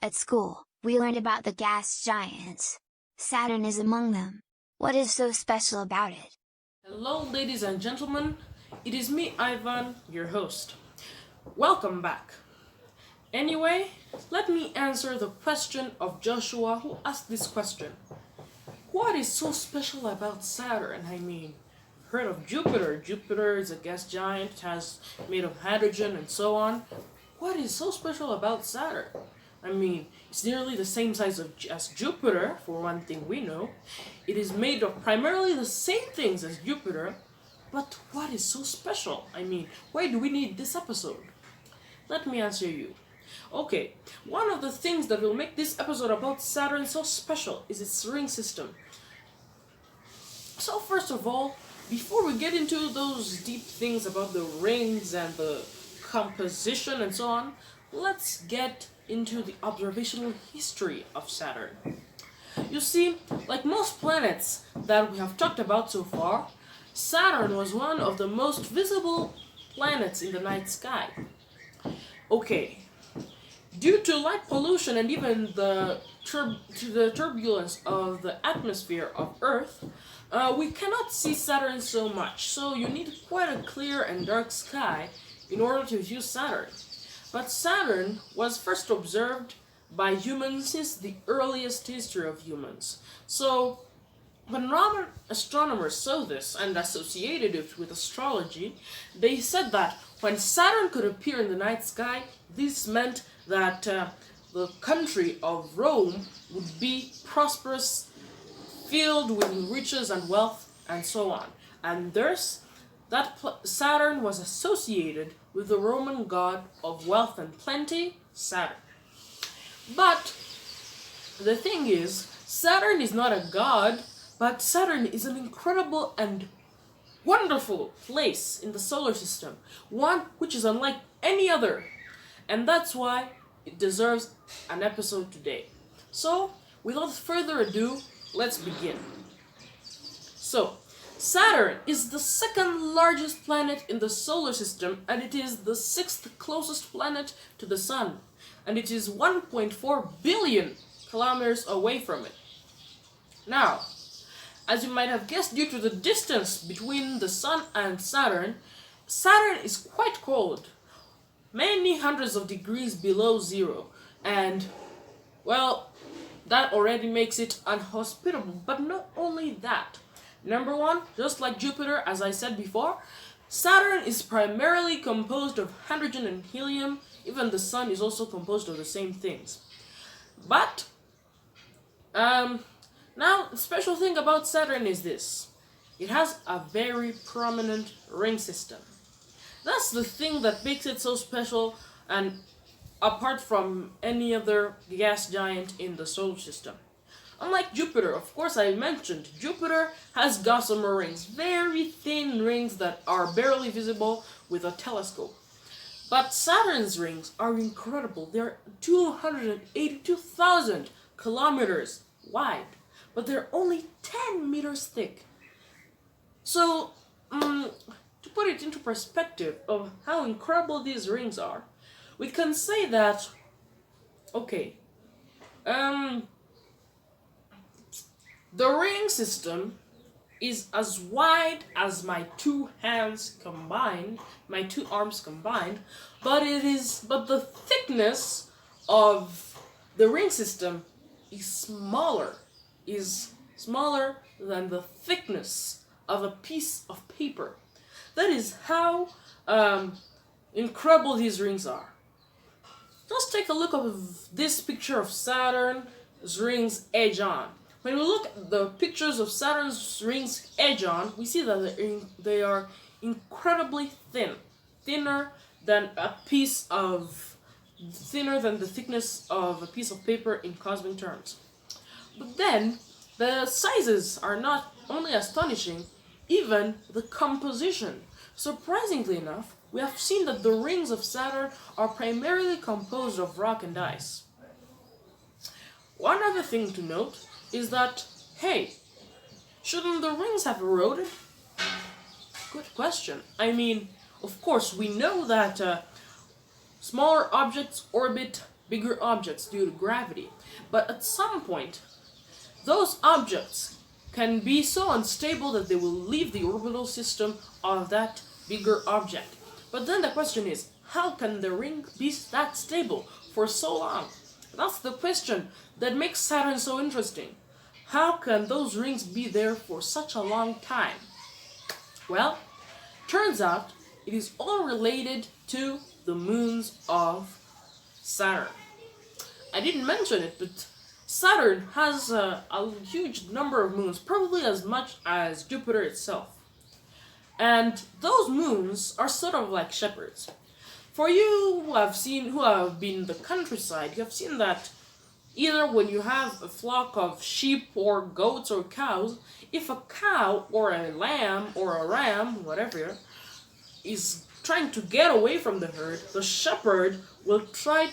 At school, we learned about the gas giants. Saturn is among them. What is so special about it? Hello, ladies and gentlemen. It is me, Ivan, your host. Welcome back. Anyway, let me answer the question of Joshua, who asked this question. What is so special about Saturn? Heard of Jupiter? Jupiter is a gas giant, made of hydrogen and so on. What is so special about Saturn? It's nearly the same size as Jupiter, for one thing we know. It is made of primarily the same things as Jupiter, but what is so special? Why do we need this episode? Let me answer you. Okay, one of the things that will make this episode about Saturn so special is its ring system. So first of all, before we get into those deep things about the rings and the composition and so on, let's get into the observational history of Saturn. You see, like most planets that we have talked about so far, Saturn was one of the most visible planets in the night sky. Okay, due to light pollution and even the turbulence of the atmosphere of Earth, we cannot see Saturn so much, so you need quite a clear and dark sky in order to view Saturn. But Saturn was first observed by humans since the earliest history of humans. So, when Roman astronomers saw this and associated it with astrology, they said that when Saturn could appear in the night sky, this meant that the country of Rome would be prosperous, filled with riches and wealth, and so on. And thus, Saturn was associated with the Roman god of wealth and plenty, Saturn. But the thing is, Saturn is not a god, but Saturn is an incredible and wonderful place in the solar system, one which is unlike any other, and that's why it deserves an episode today. So, without further ado, let's begin. So, Saturn is the second largest planet in the solar system, and it is the sixth closest planet to the Sun, and it is 1.4 billion kilometers away from it. Now, as you might have guessed, due to the distance between the Sun and Saturn, Saturn is quite cold, many hundreds of degrees below zero, and, well, that already makes it unhospitable. But not only that. Number one, just like Jupiter, as I said before, Saturn is primarily composed of hydrogen and helium. Even the Sun is also composed of the same things. But, now, the special thing about Saturn is this. It has a very prominent ring system. That's the thing that makes it so special and apart from any other gas giant in the solar system. Unlike Jupiter, of course I mentioned, Jupiter has gossamer rings, very thin rings that are barely visible with a telescope. But Saturn's rings are incredible. They're 282,000 kilometers wide, but they're only 10 meters thick. So, to put it into perspective of how incredible these rings are, we can say that, the ring system is as wide as my two arms combined, but the thickness of the ring system is smaller than the thickness of a piece of paper. That is how incredible these rings are. Just take a look at this picture of Saturn's rings edge on. When we look at the pictures of Saturn's rings edge on, we see that they are incredibly thin, thinner than the thickness of a piece of paper in cosmic terms. But then, the sizes are not only astonishing, even the composition. Surprisingly enough, we have seen that the rings of Saturn are primarily composed of rock and ice. One other thing to note is that, hey, shouldn't the rings have eroded? Good question. Of course, we know that smaller objects orbit bigger objects due to gravity. But at some point, those objects can be so unstable that they will leave the orbital system of that bigger object. But then the question is, how can the ring be that stable for so long? That's the question that makes Saturn so interesting. How can those rings be there for such a long time? Well, turns out it is all related to the moons of Saturn. I didn't mention it, but Saturn has a huge number of moons, probably as much as Jupiter itself. And those moons are sort of like shepherds. For you who have been in the countryside, you have seen that either when you have a flock of sheep or goats or cows, if a cow or a lamb or a ram, whatever, is trying to get away from the herd, the shepherd will try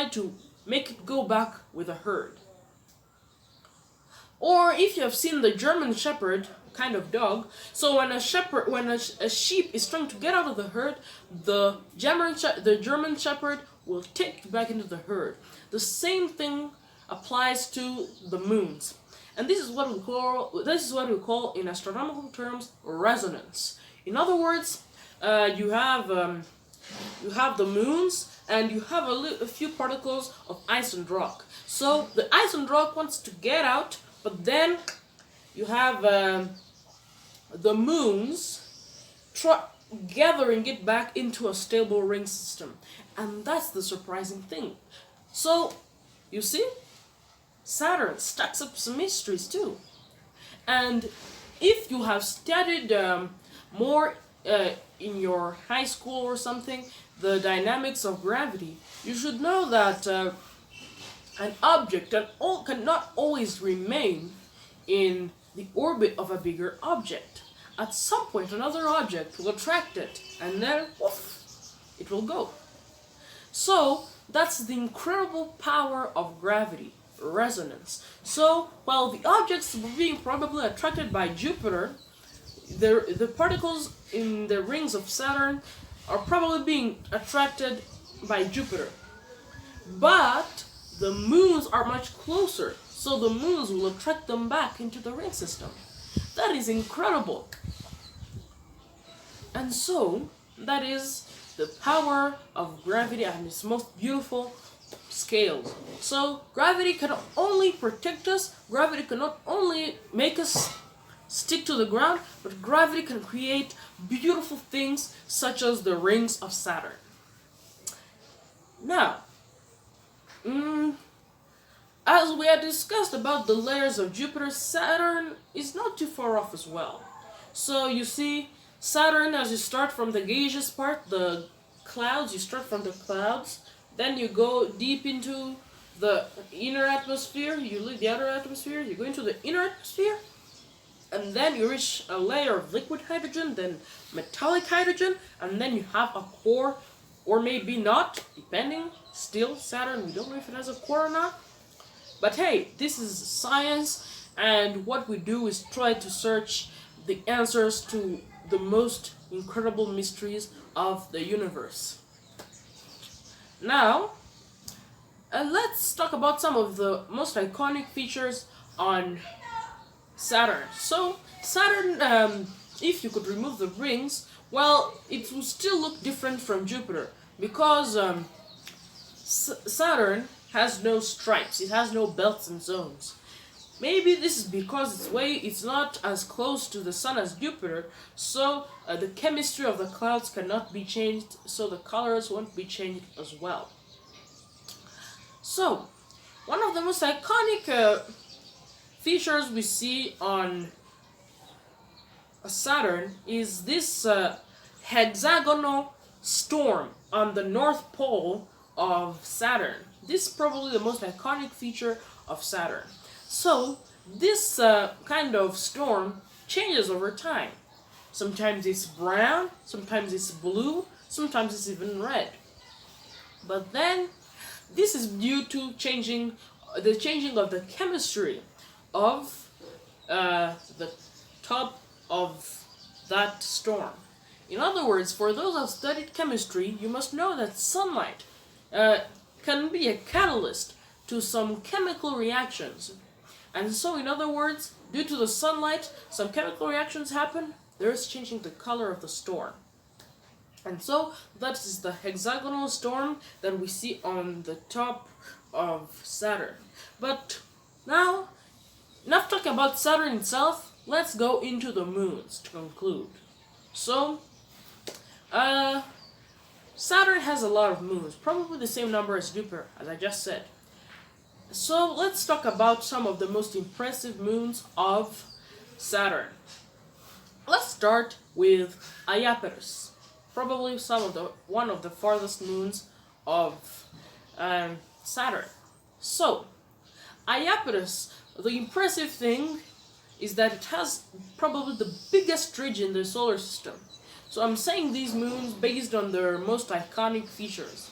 to make it go back with a herd. Or if you have seen the German shepherd kind of dog, so when a sheep is trying to get out of the herd, the German shepherd will take it back into the herd. The same thing applies to the moons. And this is what we call in astronomical terms resonance. In other words, you have the moons, and you have a few particles of ice and rock. So the ice and rock wants to get out, but then you have the moons gathering it back into a stable ring system. And that's the surprising thing. So, you see, Saturn stacks up some mysteries too. And if you have studied more in your high school or something, the dynamics of gravity, you should know that an object cannot always remain in the orbit of a bigger object. At some point, another object will attract it, and then woof, it will go. So, that's the incredible power of gravity, resonance. So, while the objects were being probably attracted by Jupiter, the particles in the rings of Saturn are probably being attracted by Jupiter. But the moons are much closer, so the moons will attract them back into the ring system. That is incredible. And so, that is the power of gravity at its most beautiful scales. So, gravity can only protect us, gravity can not only make us stick to the ground, but gravity can create beautiful things such as the rings of Saturn. Now, as we had discussed about the layers of Jupiter, Saturn is not too far off as well. So you see, Saturn, as you start from the gaseous part, the clouds, you start from the clouds, then you go deep into the inner atmosphere, you leave the outer atmosphere, you go into the inner atmosphere, and then you reach a layer of liquid hydrogen, then metallic hydrogen, and then you have a core, or maybe not, depending. Still, Saturn, we don't know if it has a core or not. But hey, this is science, and what we do is try to search the answers to the most incredible mysteries of the universe. Now, let's talk about some of the most iconic features on Saturn. So, Saturn, if you could remove the rings, well, it will still look different from Jupiter, because Saturn has no stripes, it has no belts and zones. Maybe this is because it's not as close to the sun as Jupiter, so the chemistry of the clouds cannot be changed, so the colors won't be changed as well. So, one of the most iconic features we see on Saturn is this hexagonal storm on the North Pole of Saturn. This is probably the most iconic feature of Saturn. So, this kind of storm changes over time. Sometimes it's brown, sometimes it's blue, sometimes it's even red. But then, this is due to the changing of the chemistry of the top of that storm. In other words, for those who have studied chemistry, you must know that sunlight can be a catalyst to some chemical reactions. And so, in other words, due to the sunlight, some chemical reactions happen, there's changing the color of the storm. And so, that is the hexagonal storm that we see on the top of Saturn. But now, enough talking about Saturn itself, let's go into the moons to conclude. So, Saturn has a lot of moons, probably the same number as Jupiter, as I just said. So let's talk about some of the most impressive moons of Saturn. Let's start with Iapetus, probably one of the farthest moons of Saturn. So, Iapetus, the impressive thing is that it has probably the biggest ridge in the solar system. So I'm saying these moons based on their most iconic features.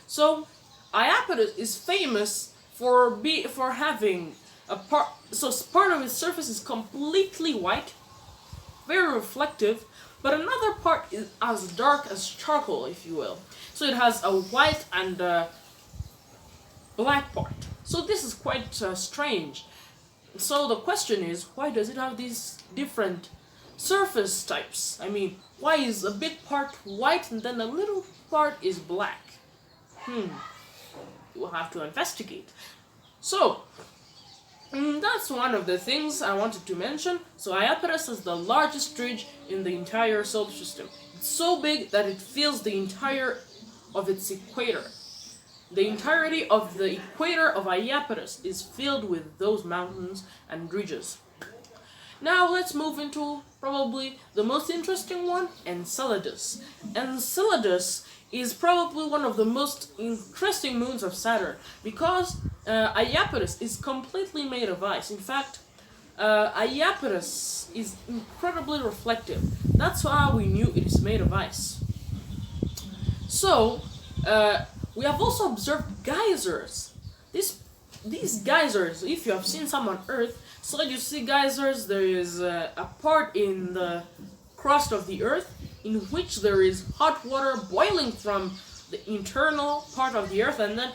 So Iapetus is famous for having part of its surface is completely white, very reflective, but another part is as dark as charcoal, if you will. So it has a white and black part. So this is quite strange. So the question is, why does it have these different surface types? I mean, why is a big part white and then a little part is black? We'll have to investigate. So, that's one of the things I wanted to mention. So Iapetus is the largest ridge in the entire solar system. It's so big that it fills the entire of its equator. The entirety of the equator of Iapetus is filled with those mountains and ridges. Now let's move into probably the most interesting one, Enceladus. Enceladus is probably one of the most interesting moons of Saturn because Iapetus is completely made of ice. In fact, Iapetus is incredibly reflective. That's how we knew it is made of ice. So, we have also observed geysers. These geysers, if you have seen some on Earth, so you see geysers, there is a part in the crust of the Earth in which there is hot water boiling from the internal part of the Earth, and then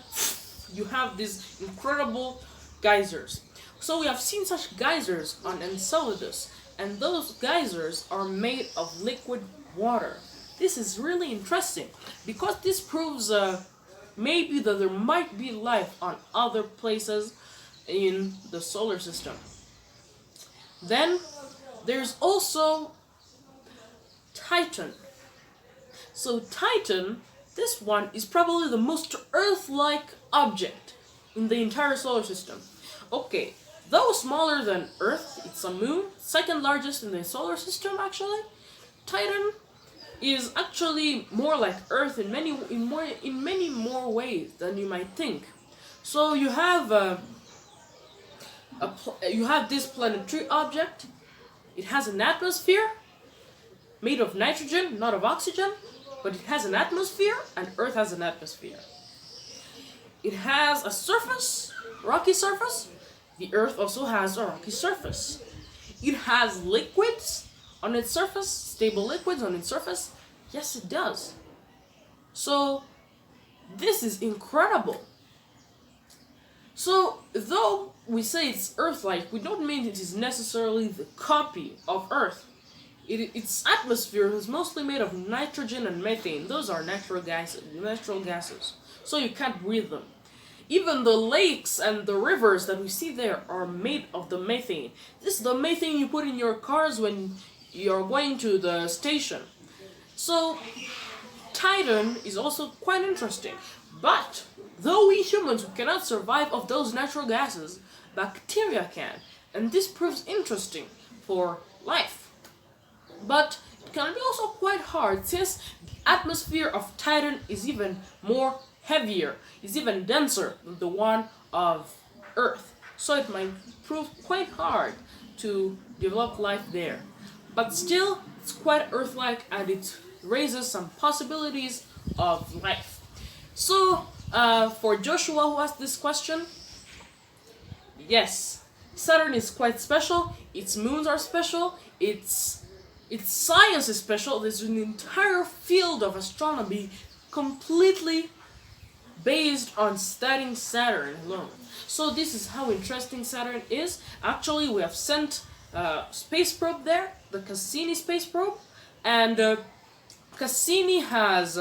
you have these incredible geysers. So we have seen such geysers on Enceladus, and those geysers are made of liquid water. This is really interesting because this proves maybe that there might be life on other places in the solar system. Then there's also Titan. So Titan, this one is probably the most Earth-like object in the entire solar system. Okay, though smaller than Earth, it's a moon, second largest in the solar system actually. Titan is actually more like Earth in many more ways than you might think. So you have this planetary object. It has an atmosphere made of nitrogen, not of oxygen, but it has an atmosphere, and Earth has an atmosphere. It has a surface, rocky surface. The Earth also has a rocky surface. It has liquids on its surface, stable liquids on its surface. Yes, it does. So, this is incredible. So, though we say it's Earth-like, we don't mean it is necessarily the copy of Earth. Its atmosphere is mostly made of nitrogen and methane. Those are natural gases. So you can't breathe them. Even the lakes and the rivers that we see there are made of the methane. This is the methane you put in your cars when you're going to the station. So, Titan is also quite interesting. But, though we humans cannot survive off those natural gases, bacteria can. And this proves interesting for life. But it can be also quite hard since the atmosphere of Titan is even more heavier, is even denser than the one of Earth. So it might prove quite hard to develop life there. But still, it's quite Earth-like and it raises some possibilities of life. So, for Joshua who asked this question, yes, Saturn is quite special, its moons are special, its science is special. There's an entire field of astronomy completely based on studying Saturn alone. So this is how interesting Saturn is. Actually, we have sent a space probe there, the Cassini space probe, and Cassini has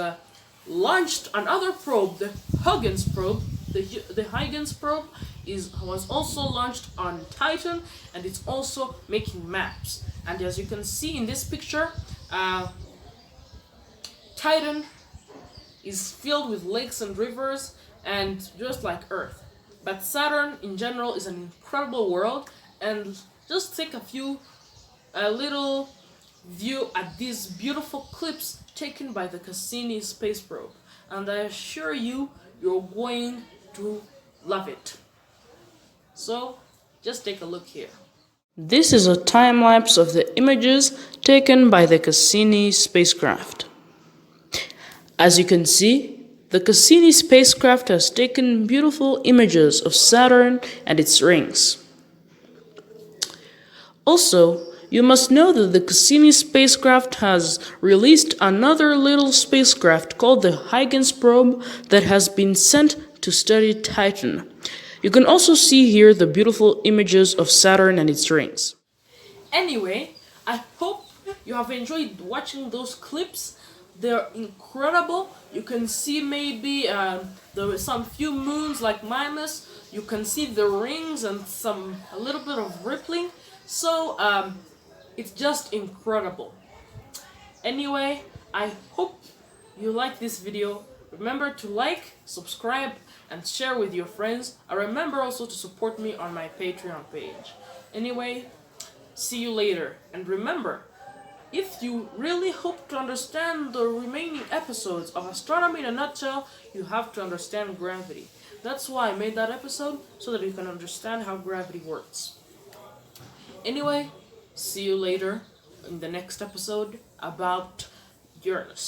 launched another probe, the Huygens probe. The Huygens probe was also launched on Titan, and it's also making maps. And as you can see in this picture, Titan is filled with lakes and rivers, and just like Earth. But Saturn in general is an incredible world, and just take a little view at these beautiful clips taken by the Cassini space probe, and I assure you, you're going to love it. So, just take a look here. This is a time lapse of the images taken by the Cassini spacecraft. As you can see, the Cassini spacecraft has taken beautiful images of Saturn and its rings. Also, you must know that the Cassini spacecraft has released another little spacecraft called the Huygens probe that has been sent to study Titan. You can also see here the beautiful images of Saturn and its rings. Anyway, I hope you have enjoyed watching those clips. They're incredible. You can see maybe there were some few moons like minus. You can see the rings and a little bit of rippling. So it's just incredible. Anyway, I hope you like this video. Remember to like, subscribe, and share with your friends. And remember also to support me on my Patreon page. Anyway, see you later. And remember, if you really hope to understand the remaining episodes of Astronomy in a nutshell, you have to understand gravity. That's why I made that episode, so that you can understand how gravity works. Anyway, see you later in the next episode about Uranus.